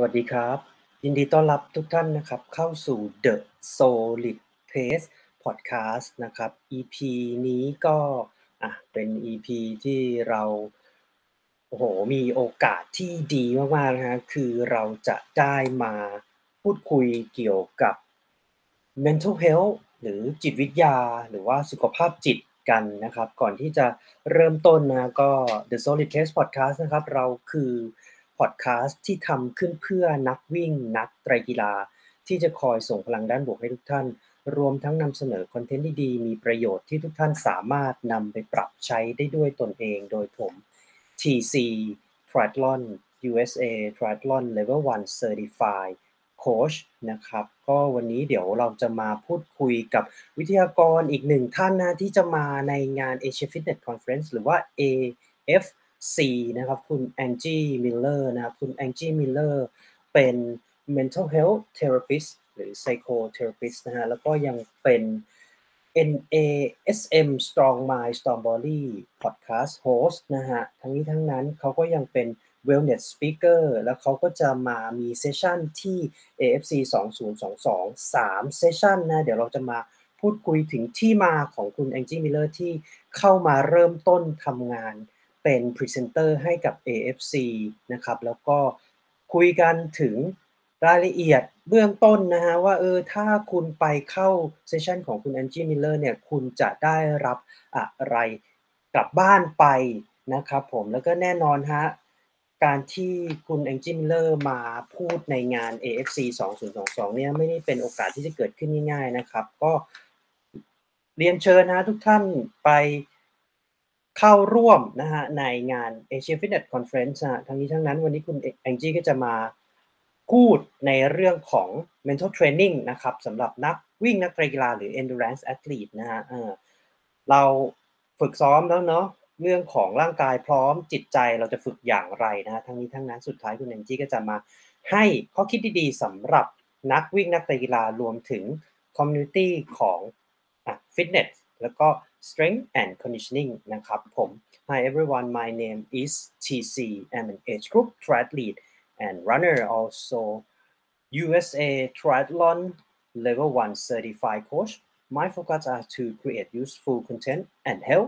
วัสดีครับยินดีต้อนรับทุกท่านนะครับเข้าสู่ The Solid Pace Podcast นะครับ EP นี้ก็เป็น EP ที่เราโอ้โหมีโอกาสที่ดีมากๆนะฮะคือเราจะได้มาพูดคุยเกี่ยวกับ mental health หรือจิตวิทยาหรือว่าสุขภาพจิตกันนะครับก่อนที่จะเริ่มต้นนะก็ The Solid Pace Podcast นะครับเราคือพอดแคสต์ที่ทำขึ้นเพื่อนักวิ่งนักไตรกีฬาที่จะคอยส่งพลังด้านบวกให้ทุกท่านรวมทั้งนำเสนอคอนเทนต์ดีๆมีประโยชน์ที่ทุกท่านสามารถนำไปปรับใช้ได้ด้วยตนเองโดยผม TC Triathlon USA Triathlon Level 1 Certified Coach นะครับก็วันนี้เดี๋ยวเราจะมาพูดคุยกับวิทยากรอีกหนึ่งท่านนะที่จะมาในงาน Asia Fitness Conference หรือว่า AFC นะครับคุณ Angie Miller นะครับคุณ Angie Miller เป็น Mental Health Therapist หรือ Psychotherapist นะฮะแล้วก็ยังเป็น NASM Strong Mind Strong Body Podcast Host นะฮะทั้งนี้ทั้งนั้นเขาก็ยังเป็น Wellness Speaker แล้วเขาก็จะมามีเซสชั่นที่ AFC 2022 3เซสชั่นนะเดี๋ยวเราจะมาพูดคุยถึงที่มาของคุณ Angie Miller ที่เข้ามาเริ่มต้นทำงานเป็นพรีเซนเตอร์ให้กับ AFC นะครับแล้วก็คุยกันถึงรายละเอียดเบื้องต้นนะฮะว่าถ้าคุณไปเข้าเซสชันของคุณ Angie Miller เนี่ยคุณจะได้รับอะไรกลับบ้านไปนะครับผมแล้วก็แน่นอนฮะการที่คุณ Angie Miller มาพูดในงาน AFC 2022เนี่ยไม่ได้เป็นโอกาสที่จะเกิดขึ้นง่ายๆนะครับก็เรียนเชิญนะทุกท่านไปเข้าร่วมนะฮะในงาน Asia Fitness Conference ทั้งนี้ทั้งนั้นวันนี้คุณ Angie ก็จะมาพูดในเรื่องของ mental training นะครับสำหรับนักวิ่งนักไตรกีฬาหรือ endurance athlete นะฮะเราฝึกซ้อมแล้วเนาะเรื่องของร่างกายพร้อมจิตใจเราจะฝึกอย่างไรนะฮะทั้งนี้ทั้งนั้นสุดท้ายคุณ Angie ก็จะมาให้ข้อคิดดีๆสำหรับนักวิ่งนักไตรกีฬารวมถึง community ของfitness แล้วก็ strength and conditioning นะครับผม Hi everyone my name is TC I'm an age group triathlete and runner also USA Triathlon Level 1 Certified Coach. My focus are to create useful content and help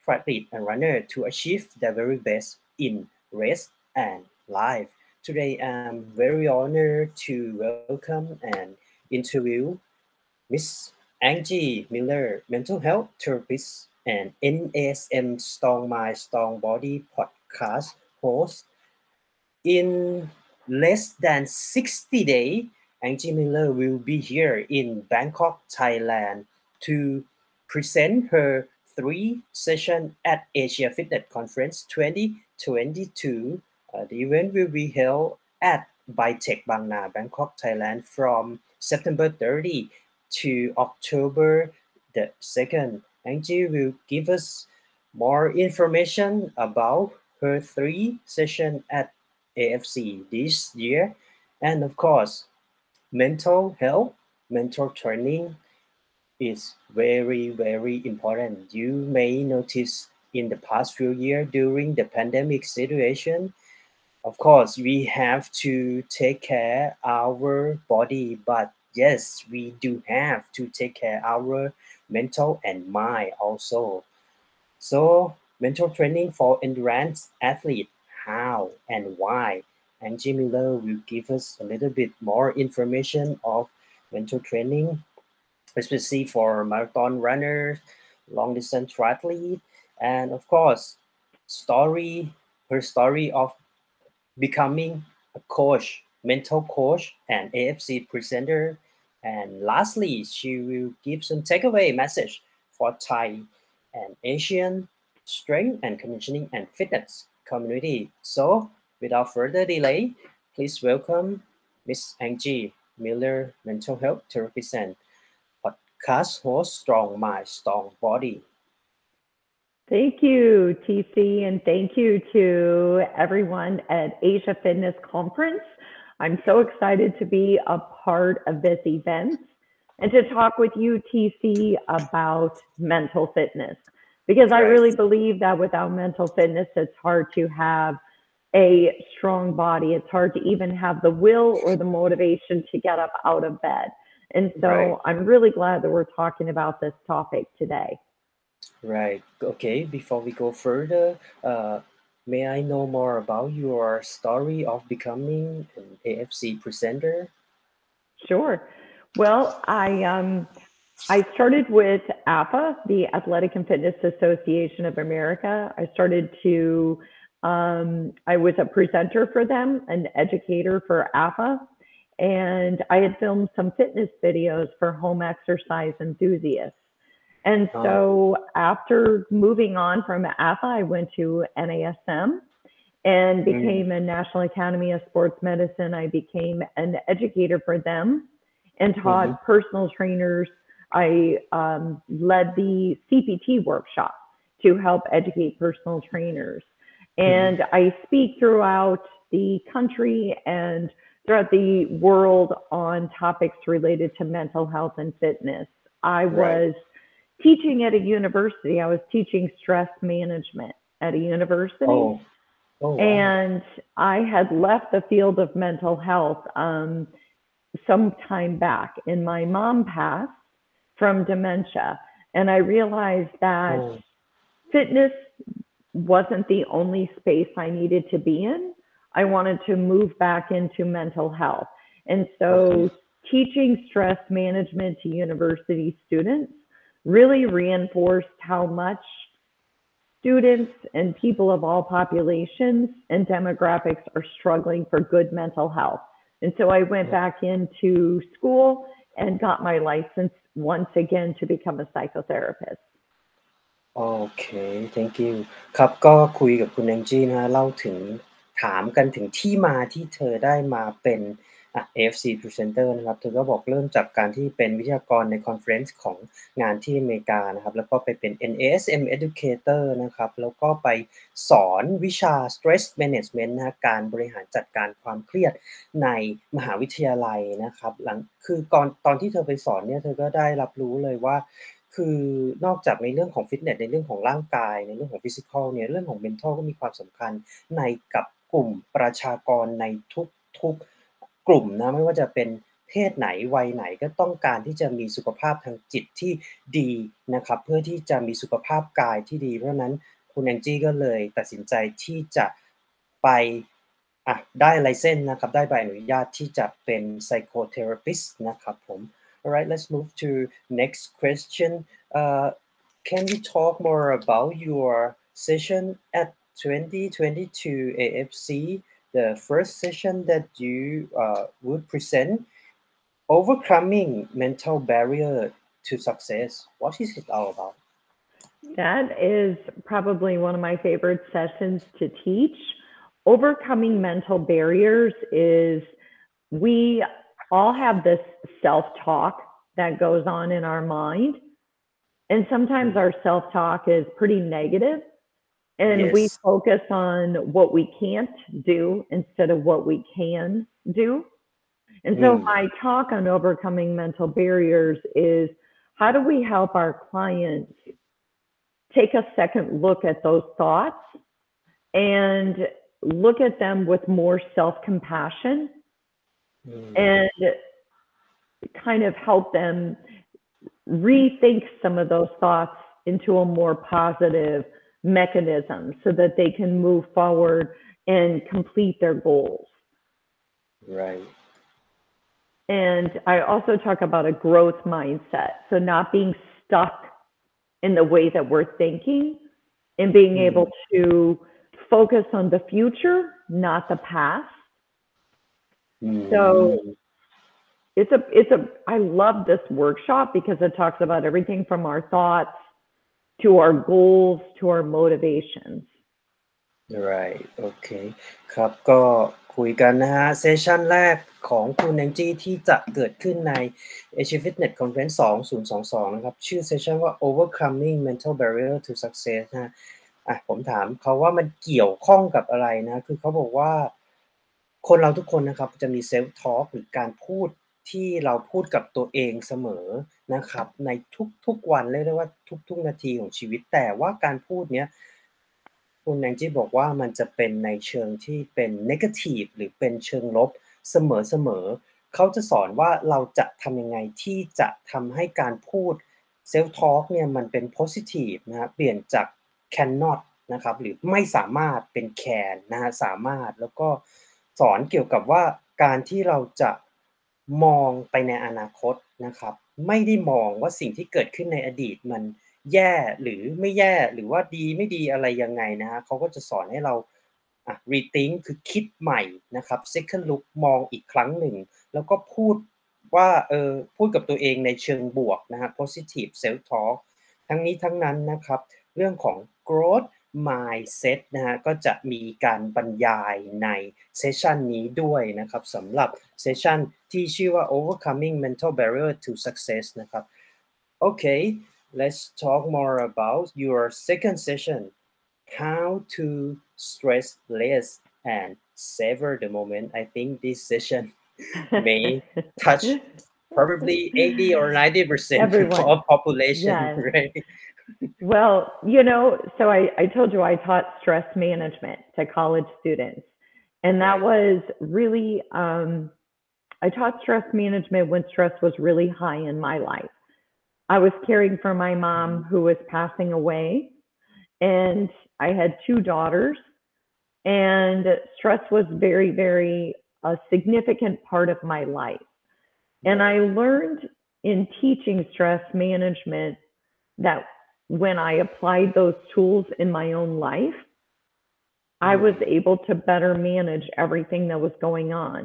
triathlete and runner to achieve their very best in race and life. Today I'm very honored to welcome and interview Miss Angie Miller, mental health therapist and NASM Strong Mind Strong Body podcast host. In less than 60 days, Angie Miller will be here in Bangkok, Thailand to present her 3 sessions at Asia Fitness Conference 2022. The event will be held at Bytech Bang Na, Bangkok, Thailand from September 30 to October the 2nd. Angie will give us more information about her 3 sessions at AFC this year. And of course, mental health, mental training is very, very important. You may notice in the past few years during the pandemic situation, of course, we have to take care our body, but yes, we do have to take care our mental and mind also. So, mental training for endurance athlete, how and why? Angie Miller will give us a little bit more information of mental training, especially for marathon runners, long distance triathlete, and of course, her story of becoming a coach, mental coach, and AFC presenter. And lastly, she will give some takeaway message for Thai and Asian strength and conditioning and fitness community. So, without further delay, please welcome Miss Angie Miller, mental health therapist and podcast host, Strong Mind, Strong Body. Thank you, TC, and thank you to everyone at Asia Fitness Conference. I'm so excited to be a part of this event and to talk with you, TC, about mental fitness. Because I really believe that without mental fitness, it's hard to have a strong body. It's hard to even have the will or the motivation to get up out of bed. And so Right. I'm really glad that we're talking about this topic today. Right. Okay. Before we go further, may I know more about your story of becoming an AFC presenter? Sure. Well, I started with AFA, the Athletic and Fitness Association of America. I was a presenter for them, an educator for AFA, and I had filmed some fitness videos for home exercise enthusiasts. And Oh, so after moving on from AFA, I went to NASM and became a National Academy of Sports Medicine. I became an educator for them and mm-hmm. taught personal trainers. I led the CPT workshop to help educate personal trainers. And I speak throughout the country and throughout the world on topics related to mental health and fitness. I was teaching at a university. I was teaching stress management at a university. Oh, wow. And I had left the field of mental health some time back, and my mom passed from dementia. And I realized that fitness wasn't the only space I needed to be in. I wanted to move back into mental health. And so teaching stress management to university students really reinforced how much students and people of all populations and demographics are struggling for good mental health. And so I went back into school and got my license once again to become a psychotherapist. โอเค thank you ครับก็คุยกับคุณแองจี้นะฮะเล่าถึงถามกันถึงที่มาที่เธอได้มาเป็นAFC Presenter นะครับเธอก็บอกเริ่มจากการที่เป็นวิทยากรในคอนเฟอเรนซ์ของงานที่อเมริกานะครับแล้วก็ไปเป็น NASM Educator นะครับแล้วก็ไปสอนวิชา Stress Management นะการบริหารจัดการความเครียดในมหาวิทยาลัยนะครับคือตอนที่เธอไปสอนเนี่ยเธอก็ได้รับรู้เลยว่าคือนอกจากในเรื่องของฟิตเนสในเรื่องของร่างกายในเรื่องของ Physical เนี่ยเรื่องของ Mental ก็มีความสำคัญในกับกลุ่มประชากรในทุกกลุ่มนะไม่ว่าจะเป็นเพศไหนวัยไหนก็ต้องการที่จะมีสุขภาพทางจิตที่ดีนะครับเพื่อที่จะมีสุขภาพกายที่ดีเพราะฉะนั้นคุณแองจี้ก็เลยตัดสินใจที่จะไปได้ไลเซนส์นะครับได้ใบอนุญาตที่จะเป็น Psychotherapist นะครับผม Alright, let's move to next question. Can you talk more about your session at 2022 AFC? The first session that you would present, overcoming mental barrier to success. What is it all about? That is probably one of my favorite sessions to teach. Overcoming mental barriers is we all have this self-talk that goes on in our mind. And sometimes our self-talk is pretty negative. And we focus on what we can't do instead of what we can do. And so my talk on overcoming mental barriers is how do we help our clients take a second look at those thoughts and look at them with more self-compassion and kind of help them rethink some of those thoughts into a more positive mechanism so that they can move forward and complete their goals. Right. And I also talk about a growth mindset. So not being stuck in the way that we're thinking and being able to focus on the future, not the past. So I love this workshop because it talks about everything from our thoughts to our goals to our motivations. Right. Okay. ครับก็คุยกันนะฮะเซสชันแรกของคุณแองจี้ที่จะเกิดขึ้นใน Asia Fitness Conference 2022นะครับชื่อเซสชันว่า Overcoming Mental Barrier to Success นะผมถามเขาว่ามันเกี่ยวข้องกับอะไรนะคือเขาบอกว่าคนเราทุกคนนะครับจะมี self talk หรือการพูดที่เราพูดกับตัวเองเสมอนะครับในทุกๆวันเรียกได้ว่าทุกๆนาทีของชีวิตแต่ว่าการพูดเนี้ย คุณแองจี้บอกว่ามันจะเป็นในเชิงที่เป็น negative หรือเป็นเชิงลบเสมอๆเขาจะสอนว่าเราจะทำยังไงที่จะทำให้การพูด self talk เนี่ยมันเป็น positive นะครับเปลี่ยนจาก cannot นะครับหรือไม่สามารถเป็น can นะฮะสามารถแล้วก็สอนเกี่ยวกับว่าการที่เราจะมองไปในอนาคตนะครับไม่ได้มองว่าสิ่งที่เกิดขึ้นในอดีตมันแย่หรือไม่แย่หรือว่าดีไม่ดีอะไรยังไงนะฮะเขาก็จะสอนให้เราrethink คือคิดใหม่นะครับ second look มองอีกครั้งหนึ่งแล้วก็พูดว่าพูดกับตัวเองในเชิงบวกนะฮะ positive self talk ทั้งนี้ทั้งนั้นนะครับเรื่องของ growth mindset นะฮะก็จะมีการบรรยายในเซสชันนี้ด้วยนะครับสำหรับเซสชันที่ชื่อว่า overcoming mental barrier to success นะครับ Okay, let's talk more about your second session, how to stress less and savor the moment. I think this session may touch probably 80 or 90% Everyone. of population, Yes. right? Well, so I told you I taught stress management to college students. And that was really, I taught stress management when stress was really high in my life. I was caring for my mom who was passing away, and I had 2 daughters, and stress was very, very a significant part of my life. And I learned in teaching stress management that when I applied those tools in my own life, I was able to better manage everything that was going on.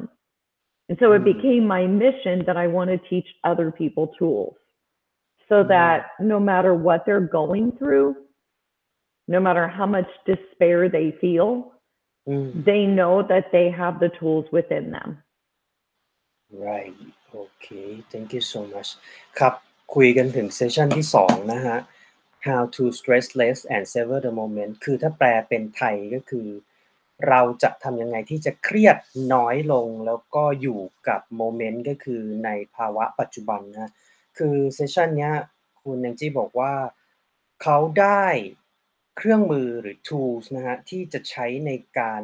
And so it became my mission that I want to teach other people tools so that no matter what they're going through, no matter how much despair they feel, they know that they have the tools within them. Right. Okay. Thank you so much. ครับคุยกันถึงเซสชันที่2นะฮะ How to stress less and savor the moment คือถ้าแปลเป็นไทยก็คือเราจะทำยังไงที่จะเครียดน้อยลงแล้วก็อยู่กับโมเมนต์ก็คือในภาวะปัจจุบันนะคือเซสชันเนี้ยคุณแองจี้บอกว่าเขาได้เครื่องมือหรือ tools นะฮะที่จะใช้ในการ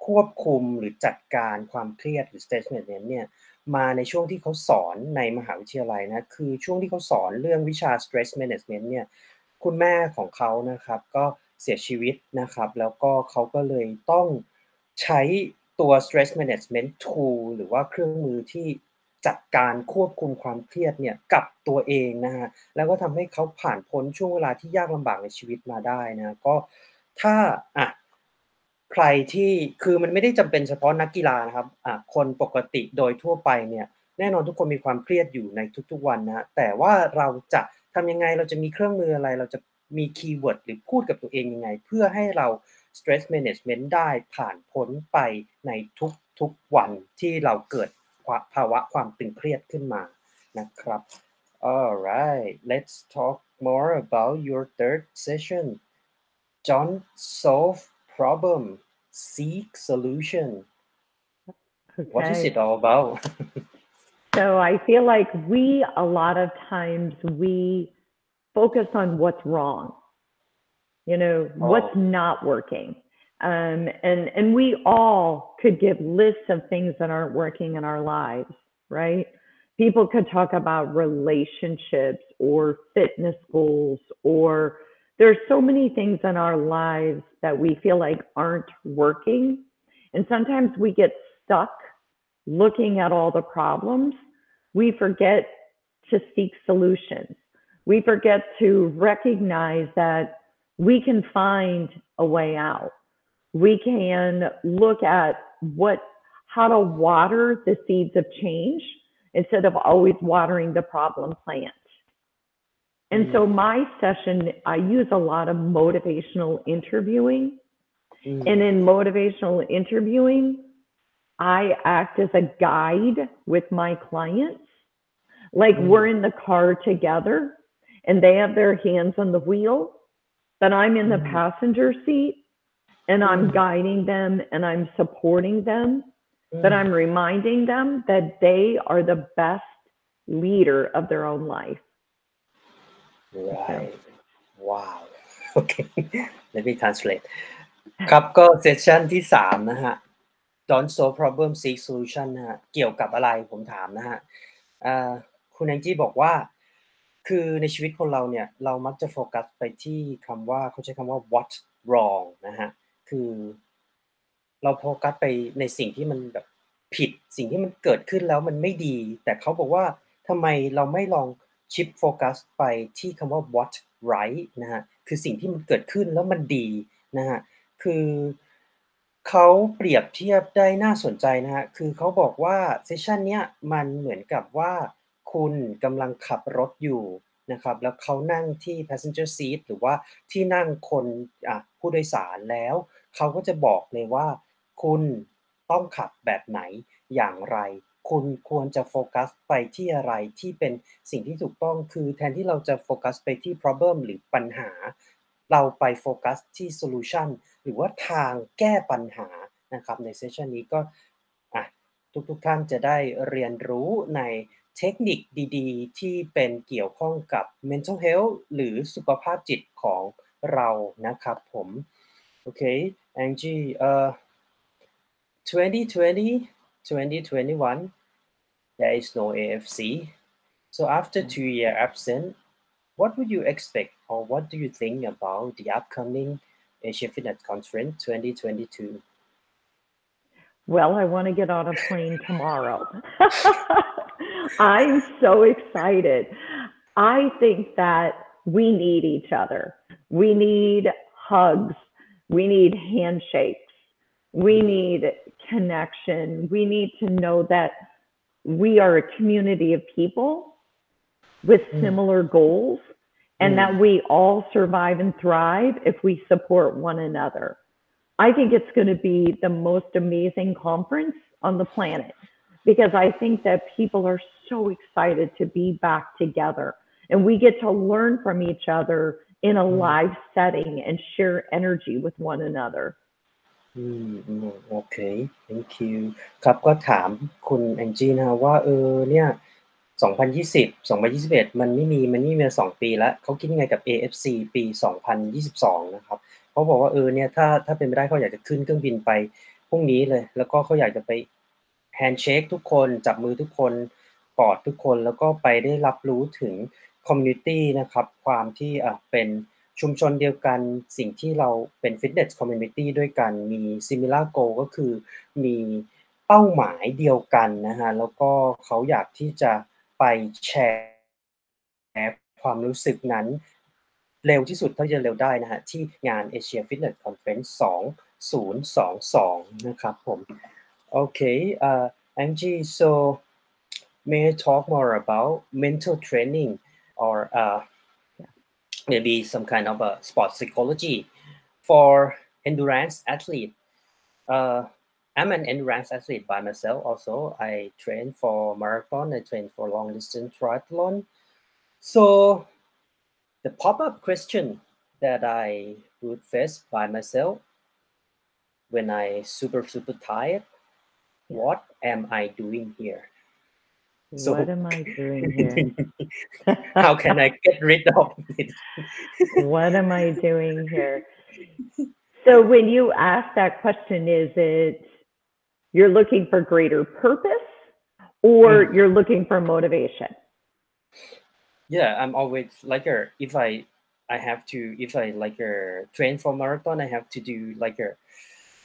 ควบคุมหรือจัดการความเครียดหรือ stress management เนี่ยมาในช่วงที่เขาสอนในมหาวิทยาลัยนะคือช่วงที่เขาสอนเรื่องวิชา stress management เนี่ยคุณแม่ของเขานะครับก็เสียชีวิตนะครับแล้วก็เขาก็เลยต้องใช้ตัว stress management tool หรือว่าเครื่องมือที่จัดการควบคุมความเครียดเนี่ยกับตัวเองนะฮะแล้วก็ทำให้เขาผ่านพ้นช่วงเวลาที่ยากลำบากในชีวิตมาได้นะก็ถ้าใครที่คือมันไม่ได้จำเป็นเฉพาะนักกีฬานะครับคนปกติโดยทั่วไปเนี่ยแน่นอนทุกคนมีความเครียดอยู่ในทุกๆวันนะแต่ว่าเราจะทำยังไงเราจะมีเครื่องมืออะไรเราจะมีคีย์เวิร์ดหรือพูดกับตัวเองยังไงเพื่อให้เรา stress management ได้ผ่านพ้นไปในทุกๆวันที่เราเกิดภาวะความตึงเครียดขึ้นมานะครับ Alright, let's talk more about your third session. Don't solve problem, seek solution. What is it all about? So I feel like a lot of times we focus on what's wrong, what's not working. And we all could give lists of things that aren't working in our lives, right? People could talk about relationships or fitness goals, or there's so many things in our lives that we feel like aren't working. And sometimes we get stuck looking at all the problems. We forget to seek solutions. We forget to recognize that we can find a way out. We can look at how to water the seeds of change instead of always watering the problem plant. And so my session, I use a lot of motivational interviewing. And in motivational interviewing, I act as a guide with my clients. Like we're in the car together and they have their hands on the wheel, but I'm in the passenger seat and I'm guiding them and I'm supporting them, but I'm reminding them that they are the best leader of their own life. Right. Wow. Okay. Let me translate. ครับก็เซสชันที่3นะฮะ Don't solve problem seek solution นะฮะเกี่ยวกับอะไรผมถามนะฮะอ่าคุณแองจี้บอกว่าคือในชีวิตคนเราเนี่ยเรามักจะโฟกัสไปที่คำว่าเขาใช้คำว่า what wrong นะฮะคือเราโฟกัสไปในสิ่งที่มันแบบผิดสิ่งที่มันเกิดขึ้นแล้วมันไม่ดีแต่เขาบอกว่าทำไมเราไม่ลองชิฟต์โฟกัสไปที่คำว่า what right นะฮะคือสิ่งที่มันเกิดขึ้นแล้วมันดีนะฮะ คือเขาเปรียบเทียบได้น่าสนใจนะครับคือเขาบอกว่าเซสชันเนี้ยมันเหมือนกับว่าคุณกำลังขับรถอยู่นะครับแล้วเขานั่งที่ passenger seat หรือว่าที่นั่งคนผู้โดยสารแล้วเขาก็จะบอกเลยว่าคุณต้องขับแบบไหนอย่างไรคุณควรจะโฟกัสไปที่อะไรที่เป็นสิ่งที่ถูกต้องคือแทนที่เราจะโฟกัสไปที่ problem หรือปัญหาเราไปโฟกัสที่ solution หรือว่าทางแก้ปัญหานะครับในเซสชันนี้ก็อ่ะทุกท่านจะได้เรียนรู้ในเทคนิคดีๆที่เป็นเกี่ยวข้องกับ mental health หรือสุขภาพจิตของเรานะครับผมโอเค Angie 2020 2021 there is no AFC so after 2 year absent what would you expect or what do you think about the upcoming Asia Fitness Conference 2022? Well, I want to get on a plane tomorrow. I'm so excited. I think that we need each other. We need hugs. We need handshakes. We need connection. We need to know that we are a community of people with similar goals and that we all survive and thrive if we support one another. I think it's going to be the most amazing conference on the planet because I think that people are so excited to be back together and we get to learn from each other in a live setting and share energy with one another. โอเค thank you ครับก็ถามคุณแองจี้นะครับว่าเนี่ย2020 2021มันไม่มีมา2ปีแล้วเขาคิดยังไงกับ AFC ปี2022นะครับเขาบอกว่าเนี่ยถ้าเป็นไปได้เขาอยากจะขึ้นเครื่องบินไปพรุ่งนี้เลยแล้วก็เขาอยากจะไปแฮนด์เชกทุกคนจับมือทุกคนกอดทุกคนแล้วก็ไปได้รับรู้ถึงคอมมิวนิตีนะครับความที่เป็นชุมชนเดียวกันสิ่งที่เราเป็น Fitness Community ด้วยกันมี Similar Goal ก็คือมีเป้าหมายเดียวกันนะฮะแล้วก็เขาอยากที่จะไปแชร์ความรู้สึกนั้นเร็วที่สุดเท่าที่จะเร็วได้นะฮะที่งาน Asia Fitness Conference 2022นะครับผมโอเคAngie so may I talk more about mental training or maybe some kind of a sports psychology for endurance athlete. I'm an endurance athlete by myself also. I train for marathon, I train for long distance triathlon. So the pop-up question that I would face by myself when I super tired, what am I doing here? So what am I doing here? how can I get rid of it? What am I doing here? So when you ask that question, is it you're looking for greater purpose or you're looking for motivation? Yeah, I'm always like if I train for marathon, I have to do like a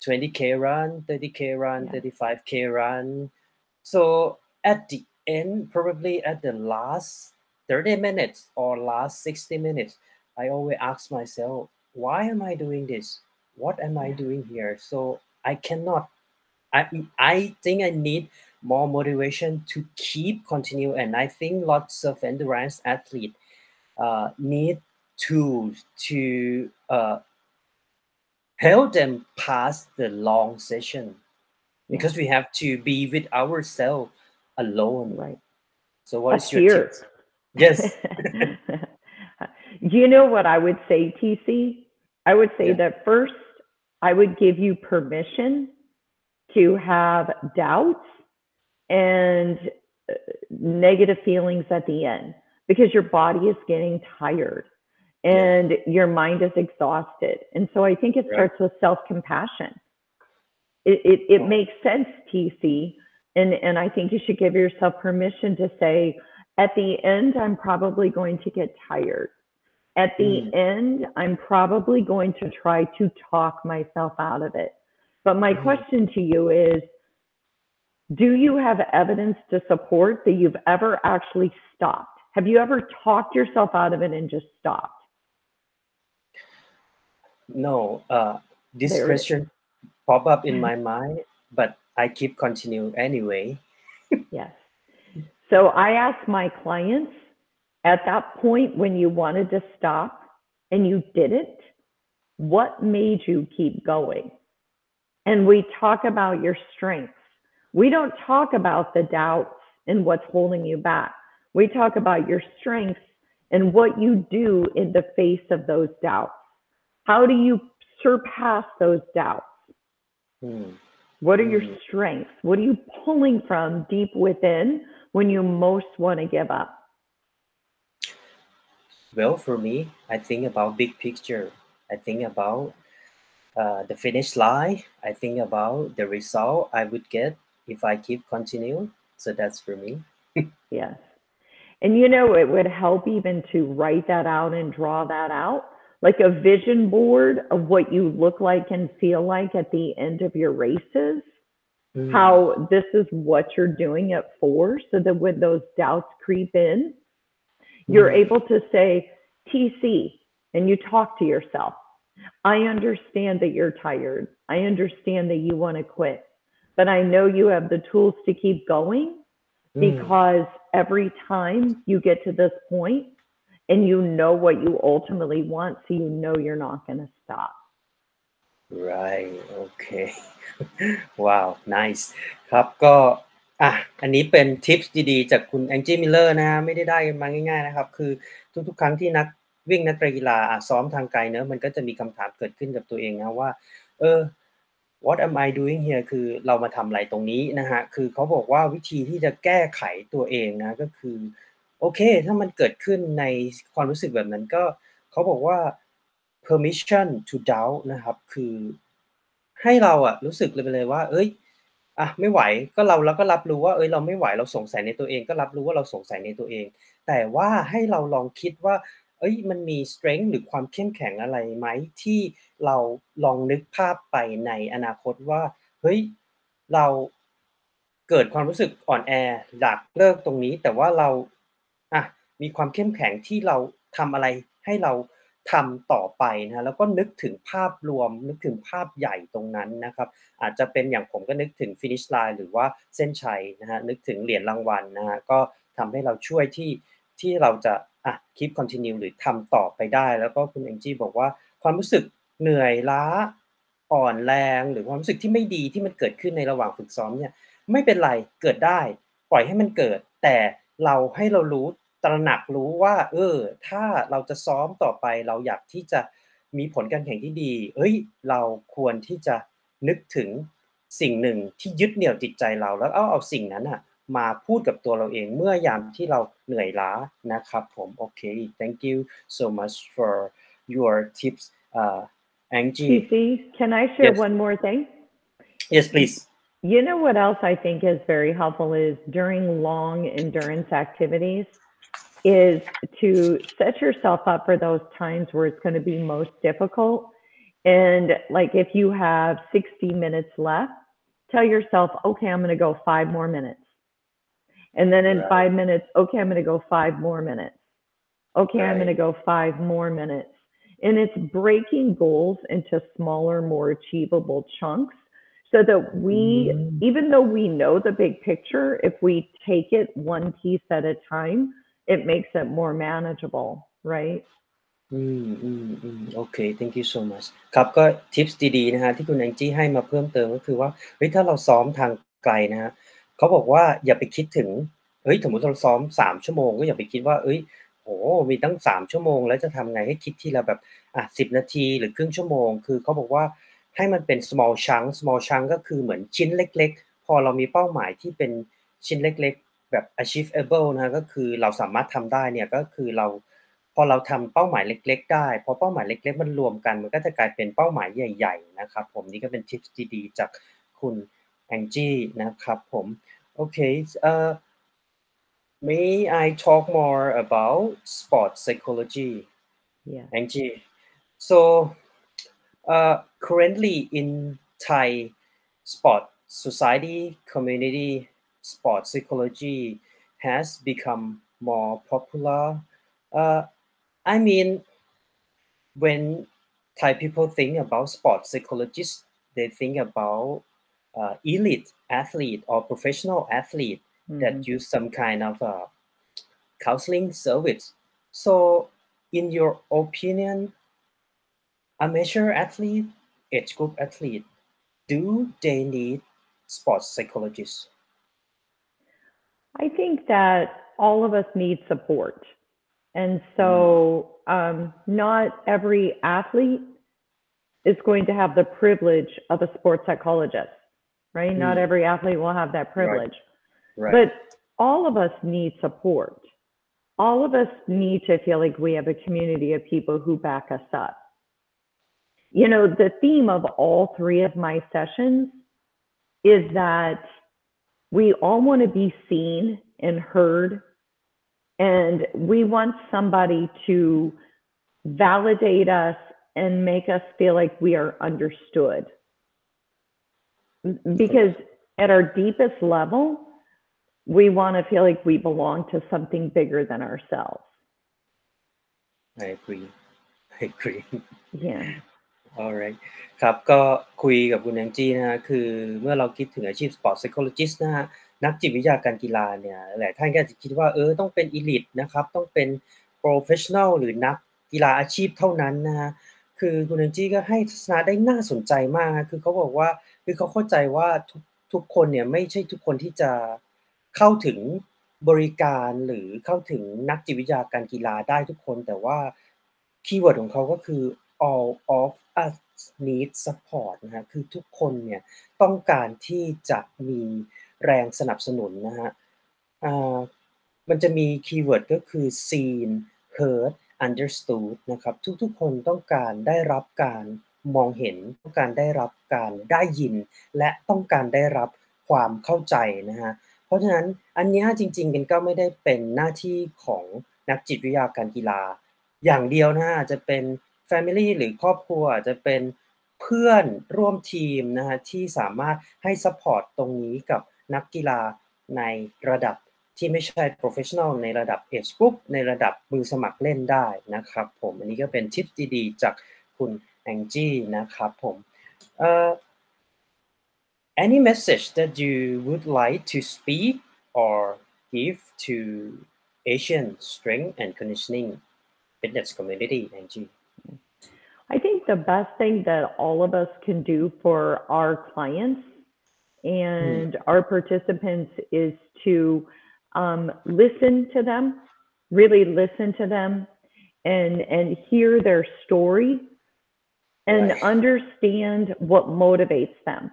20K run, 30K run, 35K run. So at the end, probably at the last 30 minutes or last 60 minutes, I always ask myself, why am I doing this? What am I doing here? So I cannot, I think I need more motivation to keep continue. And I think lots of endurance athletes need tools to help them pass the long session because we have to be with ourselves alone. Right. So what is your Here. tips? Yes. You know what I would say, TC? I would say that first, I would give you permission to have doubts and negative feelings at the end because your body is getting tired. and your mind is exhausted. And so I think it starts with self-compassion. It makes sense, TC, and I think you should give yourself permission to say, at the end, I'm probably going to get tired. At the end, I'm probably going to try to talk myself out of it. But my question to you is, do you have evidence to support that you've ever actually stopped? Have you ever talked yourself out of it and just stopped? No, this question pop up in my mind, but I keep continue anyway. Yes. So I ask my clients, at that point when you wanted to stop and you didn't, what made you keep going? And we talk about your strengths. We don't talk about the doubts and what's holding you back. We talk about your strengths and what you do in the face of those doubts. How do you surpass those doubts? What are your strengths? What are you pulling from deep within when you most want to give up? Well, for me, I think about big picture. I think about the finish line. I think about the result I would get if I keep continue. So that's for me. Yes. And you know, it would help even to write that out and draw that out, like a vision board of what you look like and feel like at the end of your races, how this is what you're doing at 4, so that when those doubts creep in, you're able to say, TC, and you talk to yourself. I understand that you're tired. I understand that you want to quit, but I know you have the tools to keep going, because every time you get to this point and you know what you ultimately want, so you know you're not going to stop. Right. Okay. Wow. Nice. ครับก็อันนี้เป็นทิปส์ดีๆจากคุณ Angie Miller นะฮะไม่ได้กันมาง่ายๆนะครับคือทุกๆครั้งที่นักวิ่งนักกีฬาซ้อมทางไกลเนอะมันก็จะมีคำถามเกิดขึ้นกับตัวเองนะว่าwhat am I doing here คือเรามาทำอะไรตรงนี้นะฮะคือเขาบอกว่าวิธีที่จะแก้ไขตัวเองนะก็คือโอเคถ้ามันเกิดขึ้นในความรู้สึกแบบนั้นก็เขาบอกว่า permission to doubt นะครับคือให้เรารู้สึกเลยว่าไม่ไหวก็เราก็รับรู้ว่าเราไม่ไหวเราสงสัยในตัวเองก็รับรู้ว่าเราสงสัยในตัวเองแต่ว่าให้เราลองคิดว่ามันมี strength หรือความเข้มแข็งอะไรไหมที่เราลองนึกภาพไปในอนาคตว่าเฮ้ยเราเกิดความรู้สึกอ่อนแออยากเลิกตรงนี้แต่ว่าเรามีความเข้มแข็งที่เราทำอะไรให้เราทำต่อไปนะแล้วก็นึกถึงภาพรวมนึกถึงภาพใหญ่ตรงนั้นนะครับอาจจะเป็นอย่างผมก็นึกถึง finish line หรือว่าเส้นชัยนะฮะนึกถึงเหรียญรางวัลนะฮะก็ทำให้เราช่วยที่เราจะkeep continue หรือทำต่อไปได้แล้วก็คุณ Angie บอกว่าความรู้สึกเหนื่อยล้าอ่อนแรงหรือความรู้สึกที่ไม่ดีที่มันเกิดขึ้นในระหว่างฝึกซ้อมเนี่ยไม่เป็นไรเกิดได้ปล่อยให้มันเกิดแต่ให้เรารู้ตระหนักรู้ว่าถ้าเราจะซ้อมต่อไปเราอยากที่จะมีผลการแข่งที่ดีเราควรที่จะนึกถึงสิ่งหนึ่งที่ยึดเหนี่ยวจิตใจเราแล้วเอาสิ่งนั้นมาพูดกับตัวเราเองเมื่อยามที่เราเหนื่อยล้านะครับผมโอเค thank you so much for your tips Angie TC, can I share Yes. one more thing? Yes, please. You know what else I think is very helpful is during long endurance activities is to set yourself up for those times where it's going to be most difficult. And like if you have 60 minutes left, tell yourself, okay, I'm going to go 5 more minutes. And then in 5 minutes, okay, I'm going to go 5 more minutes. Okay, I'm going to go 5 more minutes. And it's breaking goals into smaller, more achievable chunks so that we, even though we know the big picture, if we take it one piece at a time, it makes it more manageable, right? โอเค thank you so much ครับก็ทิปส์ดีๆนะฮะที่คุณ Angie ให้มาเพิ่มเติมก็คือว่าถ้าเราซ้อมทางไกลนะฮะเขาบอกว่าอย่าไปคิดถึงสมมุติเราซ้อม3ชั่วโมงก็อย่าไปคิดว่าโอ้โฮมีตั้ง3ชั่วโมงแล้วจะทำไงให้คิดทีละแบบ10นาทีหรือครึ่งชั่วโมงคือเขาบอกว่าให้มันเป็น small chunk ก็คือเหมือนชิ้นเล็กๆพอเรามีเป้าหมายที่เป็นชิ้นเล็กๆแบบ achievable นะฮะก็คือเราสามารถทำได้เนี่ยก็คือเรา พอเราทำเป้าหมายเล็กๆได้พอเป้าหมายเล็กๆมันรวมกันมันก็จะกลายเป็นเป้าหมายใหญ่ๆนะครับผมนี่ก็เป็นทิปส์ดีๆจากคุณ Angie นะครับผมโอเคmay I talk more about sports psychology Yeah. Angie so currently in Thai sport society community sport psychology has become more popular. I mean, when Thai people think about sport psychologists, they think about elite athlete or professional athlete that use some kind of counseling service. So, in your opinion, amateur athlete, age group athlete, do they need sports psychologists? I think that all of us need support. And so not every athlete is going to have the privilege of a sports psychologist, right? Not every athlete will have that privilege. Right. But all of us need support. All of us need to feel like we have a community of people who back us up. You know, the theme of all three of my sessions is that we all want to be seen and heard, and we want somebody to validate us and make us feel like we are understood. Because at our deepest level, we want to feel like we belong to something bigger than ourselves. I agree. Yeah. Alright ครับก็คุยกับคุณแองจี้นะฮะคือเมื่อเราคิดถึงอาชีพ Sport Psychologist นะฮะนักจิตวิทยาการกีฬาเนี่ยหลายท่านก็อาจจะคิดว่าต้องเป็น Elite นะครับต้องเป็น Professional หรือนักกีฬาอาชีพเท่านั้นนะฮะคือคุณแองจี้ก็ให้ทัศนะได้น่าสนใจมากนะคือเขาบอกว่าคือเขาเข้าใจว่าทุกคนเนี่ยไม่ใช่ทุกคนที่จะเข้าถึงบริการหรือเข้าถึงนักจิตวิทยาการกีฬาได้ทุกคนแต่ว่าคีย์เวิร์ดของเขาก็คือ all of us need support นะฮะคือทุกคนเนี่ยต้องการที่จะมีแรงสนับสนุนนะฮะมันจะมีคีย์เวิร์ดก็คือ seen heard understood นะครับทุกๆคนต้องการได้รับการมองเห็นต้องการได้รับการได้ยินและต้องการได้รับความเข้าใจนะฮะเพราะฉะนั้นอันเนี้ยจริงๆมันก็ไม่ได้เป็นหน้าที่ของนักจิตวิทยาการกีฬาอย่างเดียวนะฮะอาจจะเป็น family หรือครอบครัวอาจจะเป็นเพื่อนร่วมทีมนะฮะที่สามารถให้ซัปพอร์ตตรงนี้กับนักกีฬาในระดับที่ไม่ใช่ professional ในระดับ age group ในระดับมือสมัครเล่นได้นะครับผมอันนี้ก็เป็นทิปดีๆจากคุณแองจี้นะครับผมany message that you would like to speak or give to Asian strength and conditioning fitness community, Angie? I think the best thing that all of us can do for our clients and our participants is to listen to them, really listen to them and hear their story and understand what motivates them.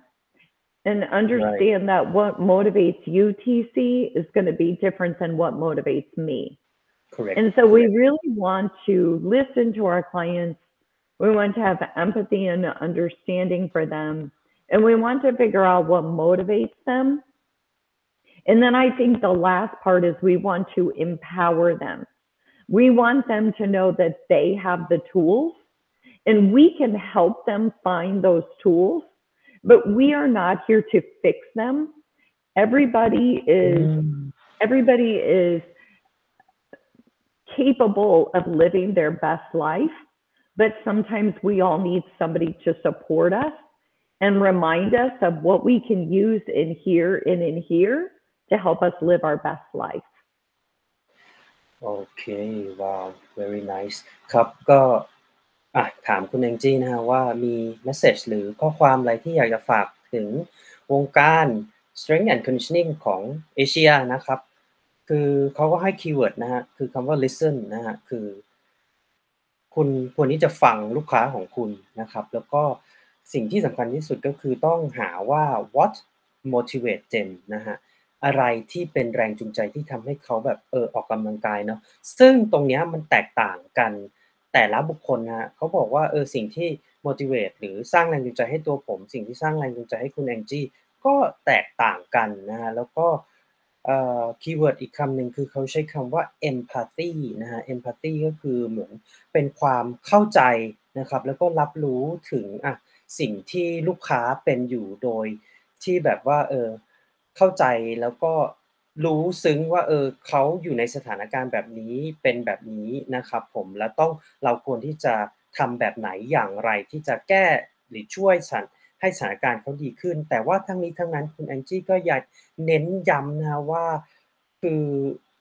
And understand that what motivates you, TC, is going to be different than what motivates me. Correct. And so we really want to listen to our clients. We want to have empathy and understanding for them. And we want to figure out what motivates them. And then I think the last part is we want to empower them. We want them to know that they have the tools and we can help them find those tools, but we are not here to fix them. Everybody is capable of living their best life, but sometimes we all need somebody to support us and remind us of what we can use in here and in here to help us live our best life. Okay, wow, very nice. ครับก็ถามคุณแองจี้นะฮะว่ามีเมสเสจหรือข้อความอะไรที่อยากจะฝากถึงวงการ Strength and Conditioning ของเอเชียนะครับคือเขาก็ให้คีย์เวิร์ดนะฮะคือคำว่า listen นะฮะคือคุณควรที่จะฟังลูกค้าของคุณนะครับแล้วก็สิ่งที่สำคัญที่สุดก็คือต้องหาว่า what motivate them นะฮะ อะไรที่เป็นแรงจูงใจที่ทำให้เขาแบบออกกำลังกายเนาะซึ่งตรงเนี้ยมันแตกต่างกันแต่ละบุคคลนะครับเขาบอกว่าสิ่งที่ motivate หรือสร้างแรงจูงใจให้ตัวผมสิ่งที่สร้างแรงจูงใจให้คุณ Angie ก็แตกต่างกันนะครับแล้วก็คีย์เวิร์ดอีกคำหนึ่งคือเขาใช้คำว่า empathy นะครับ empathy ก็คือเหมือนเป็นความเข้าใจนะครับแล้วก็รับรู้ถึงสิ่งที่ลูกค้าเป็นอยู่โดยที่แบบว่าเข้าใจแล้วก็รู้ซึ้งว่าเขาอยู่ในสถานการณ์แบบนี้เป็นแบบนี้นะครับผมแล้วเราควรที่จะทำแบบไหนอย่างไรที่จะแก้หรือช่วยให้สถานการณ์เขาดีขึ้นแต่ว่าทั้งนี้ทั้งนั้นคุณ Angie ก็อยากเน้นย้ำนะครับว่าคือ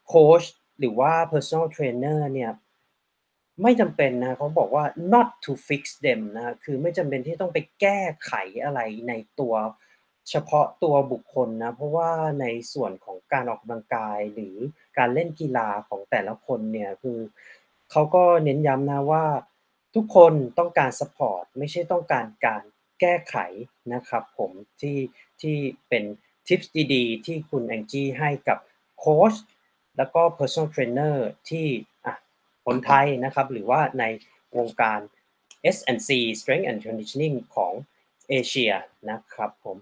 โคชหรือว่า personal trainer เนี่ยไม่จำเป็นนะเขาบอกว่า not to fix them นะครับคือไม่จำเป็นที่ต้องไปแก้ไขอะไรในตัวเฉพาะตัวบุคคลนะเพราะว่าในส่วนของการออกกำลังกายหรือการเล่นกีฬาของแต่ละคนเนี่ยคือเขาก็เน้นย้ำนะว่าทุกคนต้องการซัปพอร์ตไม่ใช่ต้องการแก้ไขนะครับผมที่เป็นทิปส์ดีๆที่คุณ Angie ให้กับโคชแล้วก็ personal trainer ที่คนไทยนะครับหรือว่าในวงการ S&C Strength and Conditioning ของเอเชียนะครับผม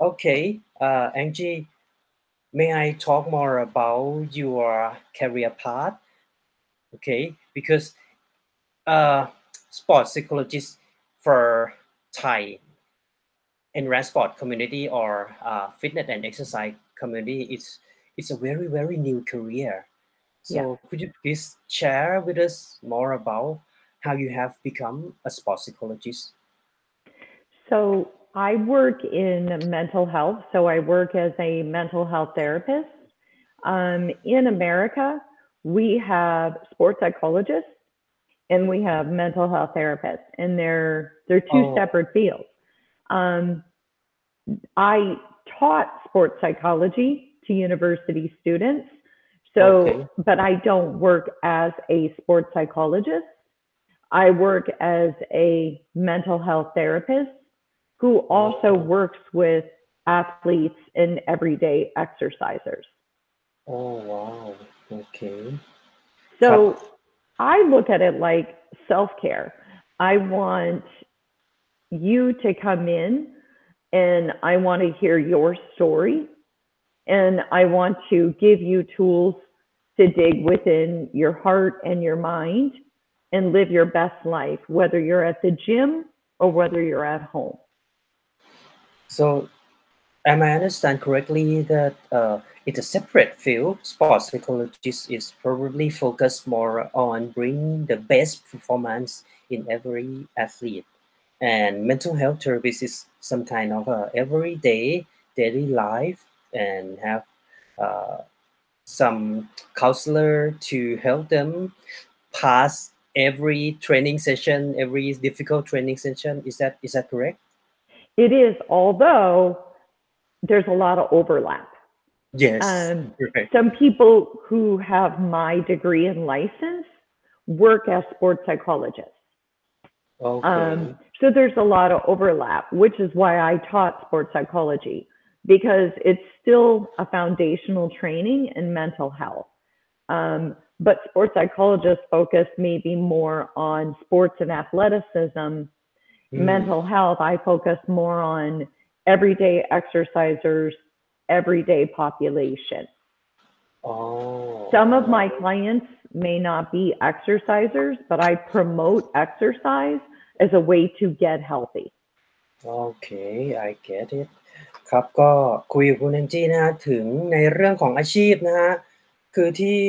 Okay, Angie, may I talk more about your career path? Okay, because sports psychologist for Thai enhanced sport community or fitness and exercise community it's a very new career. Yeah. So could you please share with us more about how you have become a sports psychologist? So I work in mental health. So I work as a mental health therapist. In America, we have sports psychologists and we have mental health therapists, and they're two separate fields. I taught sports psychology to university students. So, but I don't work as a sports psychologist. I work as a mental health therapist who also works with athletes and everyday exercisers. Oh, wow. Okay. So I look at it like self-care. I want you to come in and I want to hear your story. And I want to give you tools to dig within your heart and your mind and live your best life, whether you're at the gym or whether you're at home. So, am I understand correctly that it's a separate field? Sports psychologist is probably focused more on bringing the best performance in every athlete, and mental health therapist is some kind of a everyday daily life and have some counselor to help them pass every training session, every difficult training session. Is that correct? It is, although there's a lot of overlap. Yes. Right. Some people who have my degree and license work as sports psychologists. Okay. So there's a lot of overlap, which is why I taught sports psychology, because it's still a foundational training in mental health. But sports psychologists focus maybe more on sports and athleticism. Mental health, I focus more on everyday exercisers, everyday population. Some of my clients may not be exercisers, but I promote exercise as a way to get healthy. Okay, I get it. ครับก็คุยกับคุณแองจี้นะฮะถึงในเรื่องของอาชีพนะฮะคือที่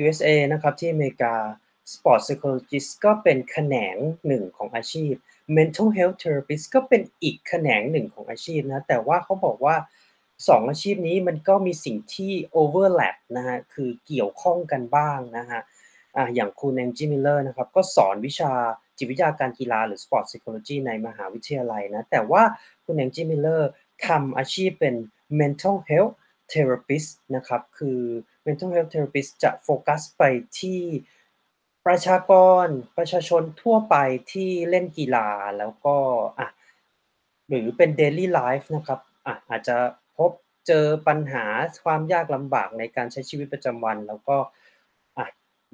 USA นะครับที่อเมริกา Sport Psychologist ก็เป็นแขนงหนึ่งของอาชีพ Mental Health Therapist ก็เป็นอีกแขนงหนึ่งของอาชีพนะแต่ว่าเขาบอกว่า2อาชีพนี้มันก็มีสิ่งที่ overlap นะฮะคือเกี่ยวข้องกันบ้างนะฮะอย่างคุณ Angie Miller นะครับก็สอนวิชาจิตวิทยาการกีฬาหรือ Sport Psychology ในมหาวิทยาลัยนะแต่ว่าคุณ Angie Miller ทำอาชีพเป็น mental health therapist นะครับคือ mental health therapist จะโฟกัสไปที่ประชาชนทั่วไปที่เล่นกีฬาแล้วก็หรือเป็น daily life นะครับอาจจะพบ เจอปัญหาความยากลำบากในการใช้ชีวิตประจำวันแล้วก็อะ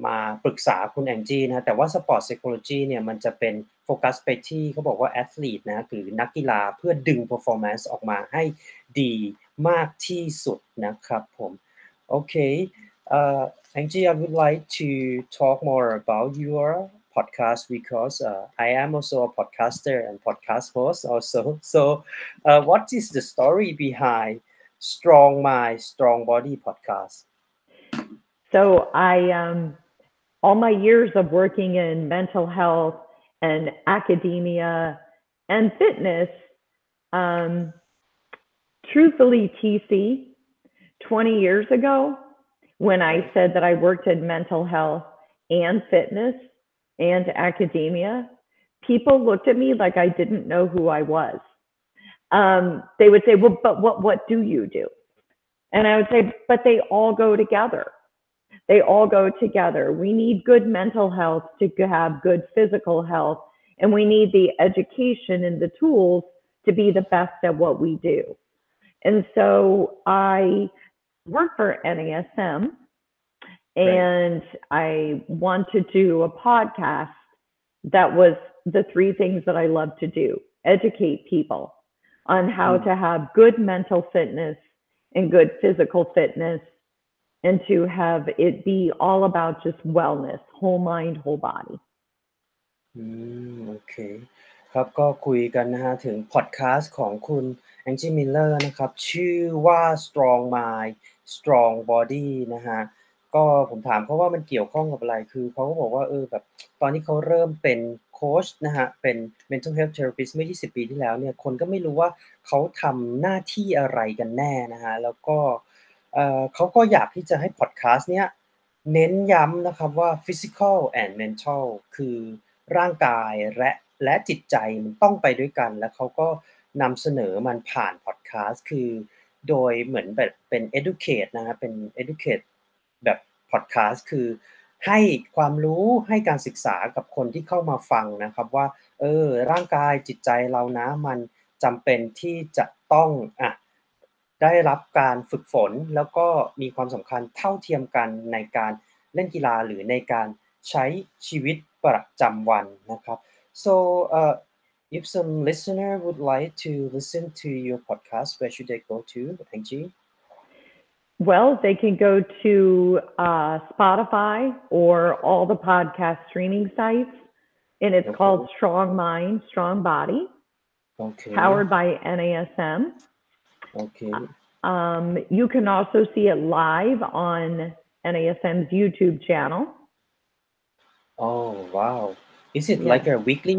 มาปรึกษาคุณแองจี้นะแต่ว่า Sport Psychology เนี่ยมันจะเป็นโฟกัสไปที่เขาบอกว่าแอทลีตนะหรือนักกีฬาเพื่อดึง performance ออกมาให้ดีมากที่สุดนะครับผมโอเค Angie, I would like to talk more about your podcast because I am also a podcaster and podcast host also. So, what is the story behind Strong Mind, Strong Body podcast? So all my years of working in mental health and academia and fitness, truthfully, TC, 20 years ago, when I said that I worked in mental health and fitness and academia, people looked at me like I didn't know who I was. They would say, well, but what do you do? And I would say, but they all go together. They all go together. We need good mental health to have good physical health, and we need the education and the tools to be the best at what we do. And so I work for NASM, and I want to do a podcast that was the three things that I love to do: educate people on how to have good mental fitness and good physical fitness, and to have it be all about just wellness, whole mind, whole body. โอเคครับก็คุยกันนะฮะถึงพอดคาสต์ของคุณ Angie Miller นะครับชื่อว่า Strong Mind Strong Body นะฮะก็ผมถามเขาว่ามันเกี่ยวข้องกับอะไรคือเขาก็บอกว่าแบบตอนที่เขาเริ่มเป็นโคชนะฮะเป็น mental health therapist เมื่อ20ปีที่แล้วเนี่ยคนก็ไม่รู้ว่าเขาทำหน้าที่อะไรกันแน่นะฮะแล้วก็เขาก็อยากที่จะให้พอดคาสต์เนี้ยเน้นย้ำนะครับว่า physical and mental คือร่างกายและจิตใจมันต้องไปด้วยกันแล้วเขาก็นำเสนอมันผ่านพอดคาสต์คือโดยเหมือนแบบเป็น educate นะครับเป็น educate แบบพอดคาสต์คือให้ความรู้ให้การศึกษากับคนที่เข้ามาฟังนะครับว่าร่างกายจิตใจเรานะมันจำเป็นที่จะต้องได้รับการฝึกฝนแล้วก็มีความสำคัญเท่าเทียมกันในการเล่นกีฬาหรือในการใช้ชีวิตประจำวันนะครับ so if some listener would like to listen to your podcast where should they go to Angie? Well, they can go to Spotify or all the podcast streaming sites, and it's called Strong Mind, Strong Body, powered by NASM. Okay. You can also see it live on NASM's YouTube channel. Oh, wow. Is it like a weekly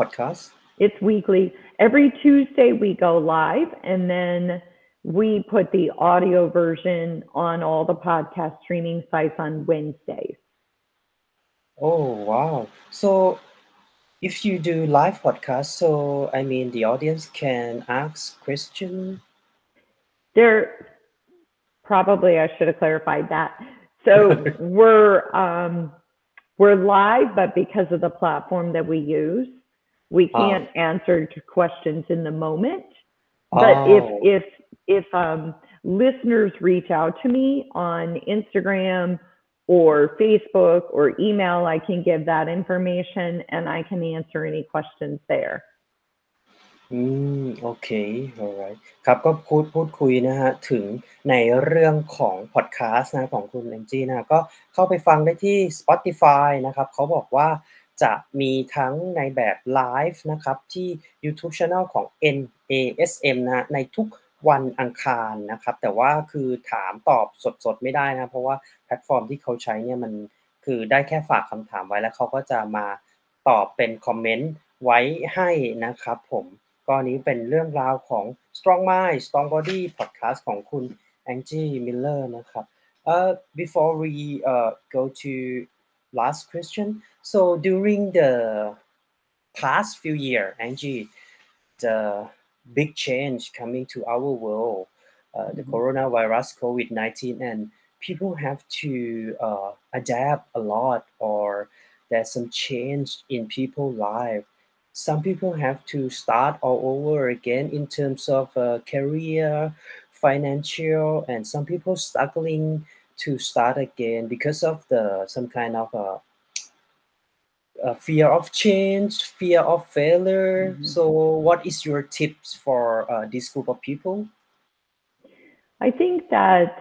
podcast? It's weekly. Every Tuesday we go live, and then we put the audio version on all the podcast streaming sites on Wednesdays. Oh, wow. So if you do live podcast, so I mean the audience can ask questions? Probably I should have clarified that. So we're live, but because of the platform that we use, we can't answer questions in the moment. But if listeners reach out to me on Instagram or Facebook or email, I can give that information and I can answer any questions there. โอเค alright ครับก็พูดคุยนะฮะถึงในเรื่องของพอดคาสต์นะของคุณ Angie นะก็เข้าไปฟังได้ที่ Spotify นะครับเขาบอกว่าจะมีทั้งในแบบไลฟ์นะครับที่ YouTube Channel ของ NASM นะในทุกวันอังคารนะครับแต่ว่าคือถามตอบสดๆไม่ได้นะเพราะว่าแพลตฟอร์มที่เขาใช้เนี่ยมันคือได้แค่ฝากคำถามไว้แล้วเขาก็จะมาตอบเป็นคอมเมนต์ไว้ให้นะครับผมก็นี้เป็นเรื่องราวของ Strong Mind Strong Body Podcast ของคุณ Angie Miller นะครับbefore we go to last question so during the past few years Angie the big change coming to our world the coronavirus COVID-19 and people have to adapt a lot or there's some change in people's life some people have to start all over again in terms of career, financial, and some people struggling to start again because of some kind of fear of change, fear of failure. So what is your tips for this group of people? I think that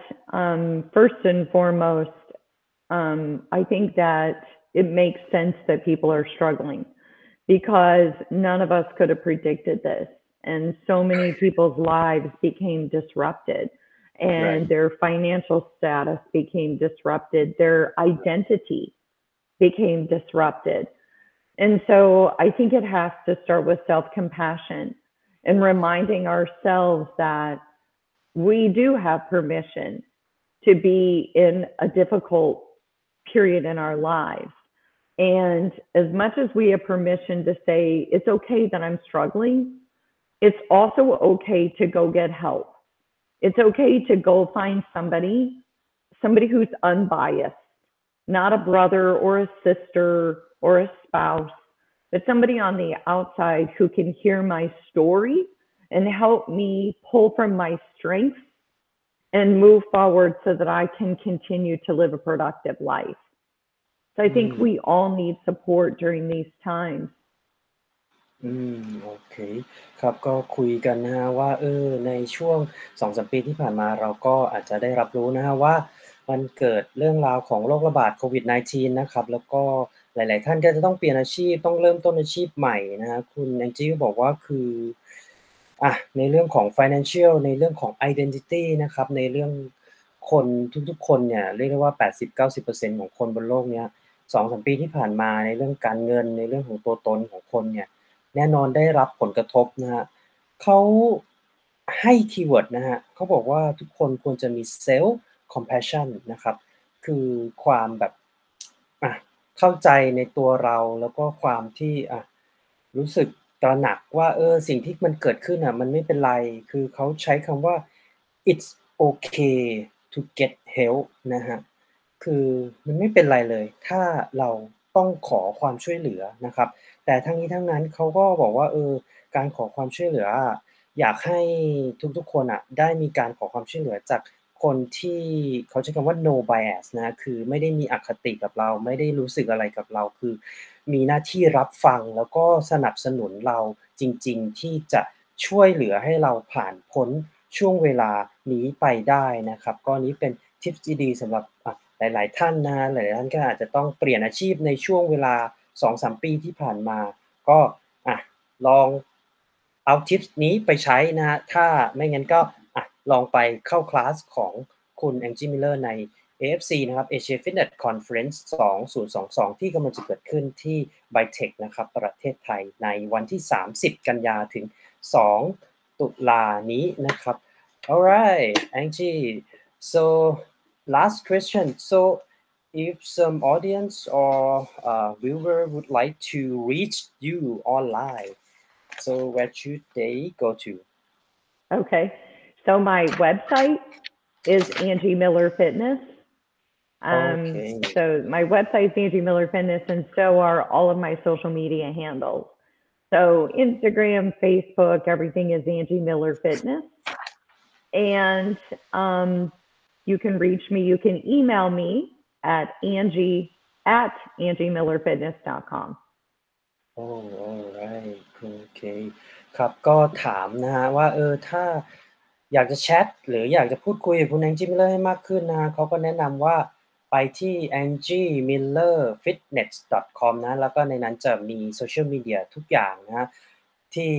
first and foremost, I think that it makes sense that people are struggling because none of us could have predicted this. And so many people's lives became disrupted and Right. their financial status became disrupted. Their identity became disrupted. And so I think it has to start with self-compassion and reminding ourselves that we do have permission to be in a difficult period in our lives. And as much as we have permission to say, it's okay that I'm struggling, it's also okay to go get help. It's okay to go find somebody who's unbiased, not a brother or a sister or a spouse, but somebody on the outside who can hear my story and help me pull from my strengths and move forward so that I can continue to live a productive life. So I think we all need support during these times. โอเคครับก็คุยกันนะฮะว่าในช่วง 2-3 ปีที่ผ่านมาเราก็อาจจะได้รับรู้นะฮะว่ามันเกิดเรื่องราวของโรคระบาดโควิด -19 นะครับแล้วก็หลายๆท่านก็จะต้องเปลี่ยนอาชีพต้องเริ่มต้นอาชีพใหม่นะฮะคุณ Angie ก็บอกว่าคือในเรื่องของ financial ในเรื่องของ identity นะครับในเรื่องคนทุกๆคนเนี่ยเรียกได้ว่า 80-90% ของคนบนโลกเนี้ย 2-3 ปีที่ผ่านมาในเรื่องการเงินในเรื่องของตัวตนของคนเนี่ยแน่นอนได้รับผลกระทบนะฮะเขาให้คีย์เวิร์ดนะฮะเขาบอกว่าทุกคนควรจะมี self compassion นะครับคือความแบบเข้าใจในตัวเราแล้วก็ความที่รู้สึกตระหนักว่าสิ่งที่มันเกิดขึ้นน่ะมันไม่เป็นไรคือเขาใช้คำว่า it's okay to get help นะครับคือมันไม่เป็นไรเลยถ้าเราต้องขอความช่วยเหลือนะครับแต่ทั้งนี้ทั้งนั้นเขาก็บอกว่าการขอความช่วยเหลืออะอยากให้ทุกๆคนอะได้มีการขอความช่วยเหลือจากคนที่เขาใช้คำว่า no bias นะครับคือไม่ได้มีอคติกับเราไม่ได้รู้สึกอะไรกับเราคือมีหน้าที่รับฟังแล้วก็สนับสนุนเราจริงๆที่จะช่วยเหลือให้เราผ่านพ้นช่วงเวลานี้ไปได้นะครับก็นี้เป็นทิปส์ดีๆสำหรับหลายๆท่านนะฮะหลายๆท่านก็อาจจะต้องเปลี่ยนอาชีพในช่วงเวลา 2-3 ปีที่ผ่านมาก็ลองเอาทิปส์นี้ไปใช้นะฮะถ้าไม่งั้นก็ลองไปเข้าคลาสของคุณ Angie Miller ใน AFC นะครับ Asia Fitness Conference 2022ที่กำลังจะเกิดขึ้นที่ BITEC นะครับประเทศไทยในวันที่ 30 กันยาถึง 2 ตุลานี้นะครับ Alright Angie so last question so if some audience or viewer would like to reach you online so where should they go to Okay, so my website is Angie Miller Fitness. Okay. So my website is Angie Miller Fitness, and so are all of my social media handles. So Instagram, Facebook, everything is Angie Miller Fitness. And you can reach me. You can email me at angiemillerfitness.com. Oh alright โอเคครับก็ถามนะฮะว่าถ้าอยากจะแชตหรืออยากจะพูดคุยกับคุณ Angie Miller ให้มากขึ้นนะฮะเขาก็แนะนำว่าไปที่ angiemillerfitness.com นะแล้วก็ในนั้นจะมี Social Media ทุกอย่างนะฮะที่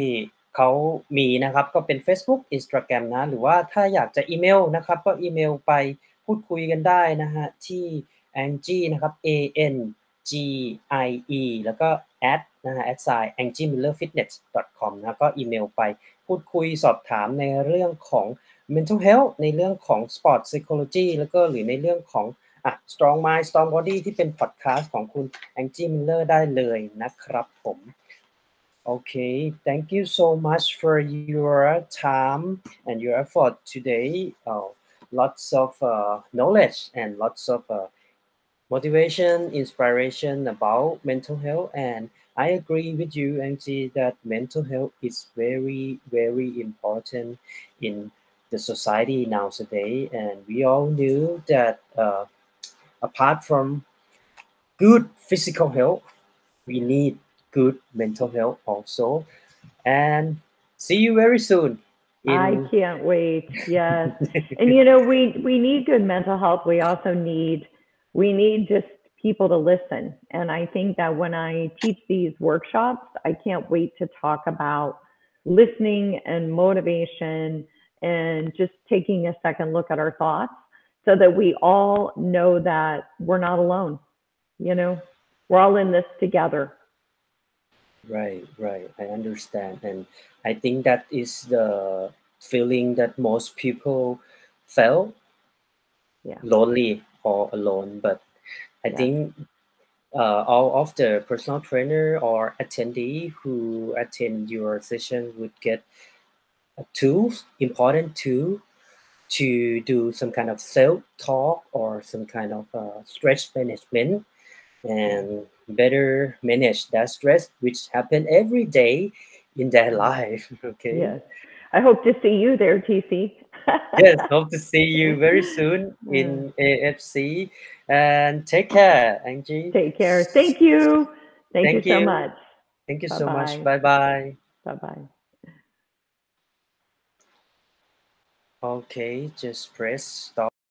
เขามีนะครับก็เป็นเฟซบุ๊ก Instagram นะหรือว่าถ้าอยากจะอีเมลนะครับก็อีเมลไปพูดคุยกันได้นะครับที่ Angie นะครับ ANGIE แล้วก็นะฮะ @angiemillerfitness.com นะก็อีเมลไปพูดคุยสอบถามในเรื่องของ mental health ในเรื่องของ sport psychology แล้วก็หรือในเรื่องของstrong mind strong body ที่เป็นพอดคาสต์ของคุณ Angie Miller ได้เลยนะครับผม Okay, thank you so much for your time and your effort today. Lots of knowledge and lots of motivation, inspiration about mental health, and I agree with you, Angie, that mental health is very, very important in the society nowadays, and we all knew that apart from good physical health, we need good mental health also. And see you very soon. I can't wait. Yes. And we need good mental health. We also need just people to listen. And I think that when I teach these workshops, I can't wait to talk about listening and motivation and just taking a second look at our thoughts so that we all know that we're not alone. We're all in this together. Right. I understand. And I think that is the feeling that most people felt, lonely or alone. But I think all of the personal trainer or attendee who attend your session would get a important tool to do some kind of self-talk or some kind of stress management and better manage that stress which happen every day in their life. Okay. Yes. I hope to see you there, TC. Yes, hope to see you very soon in AFC, and take care, Angie. Take care. Thank you. Thank you so much. Thank you so much. Bye. Okay, just press stop.